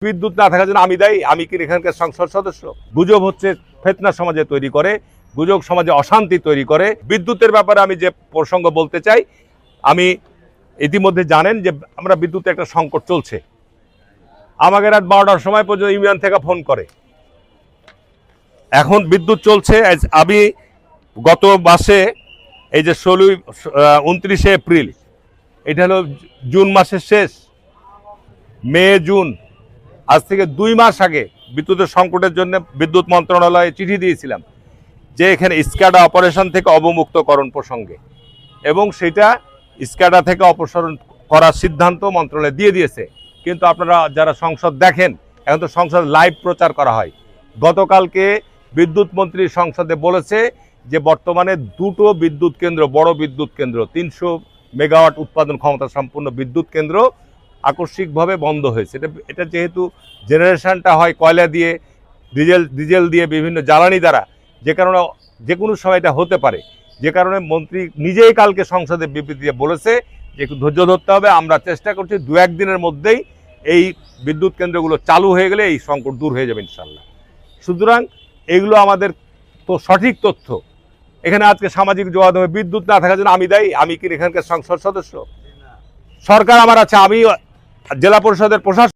বিদ্যুৎ না থাকার জন্য আমি দায়ী, আমি কি এখানকার সংসদ সদস্য? গুজব হচ্ছে ফিতনা সমাজে তৈরি করে, গুজব সমাজে অশান্তি তৈরি করে। বিদ্যুতের ব্যাপারে আমি যে প্রসঙ্গ বলতে চাই, আমি ইতিমধ্যে জানেন যে আমরা বিদ্যুতের একটা সংকট চলছে। আমাকে রাত 12টার সময় পর্যন্ত ইউনিয়ন থেকে ফোন করে, এখন বিদ্যুৎ চলছে। আমি গত মাসে এই যে 29 এপ্রিল, এটা হলো জুন মাসের শেষ, মে জুন, আজ থেকে 2 মাস আগে বিদ্যুতের সংকটের জন্য বিদ্যুৎ মন্ত্রণালয়ে চিঠি দিয়েছিলাম যে এখানে স্ক্যাডা অপারেশন থেকে অবমুক্তকরণ প্রসঙ্গে, এবং সেটা স্ক্যাডা থেকে অপসারণ করার সিদ্ধান্ত মন্ত্রণালয় দিয়ে দিয়েছে। কিন্তু আপনারা যারা সংসদ দেখেন, এখন তো সংসদ লাইভ প্রচার করা হয়। গতকালকে বিদ্যুৎ মন্ত্রী সংসদে বলেছে যে বর্তমানে 2টো বিদ্যুৎ কেন্দ্র, বড় বিদ্যুৎ কেন্দ্র, 300 মেগাওয়াট উৎপাদন ক্ষমতা সম্পন্ন বিদ্যুৎ কেন্দ্র আকস্মিকভাবে বন্ধ হয়েছে। এটা যেহেতু জেনারেশনটা হয় কয়লা দিয়ে, ডিজেল দিয়ে, বিভিন্ন জ্বালানি দ্বারা, যে কারণে যে কোনো সময় এটা হতে পারে, যে কারণে মন্ত্রী নিজেই কালকে সংসদে বিবৃতি দিয়ে বলেছে যে একটু ধৈর্য ধরতে হবে, আমরা চেষ্টা করছি 2-1 দিনের মধ্যেই এই বিদ্যুৎ কেন্দ্রগুলো চালু হয়ে গেলে এই সংকট দূর হয়ে যাবে ইনশাল্লাহ। সুতরাং এগুলো আমাদের তো সঠিক তথ্য। এখানে আজকে সামাজিক যোগাযোগ, বিদ্যুৎ না থাকার জন্য আমি দায়ী, আমি কি এখানকার সংসদ সদস্য? সরকার আমার আছে, আমি জেলা পরিষদের প্রশাসন।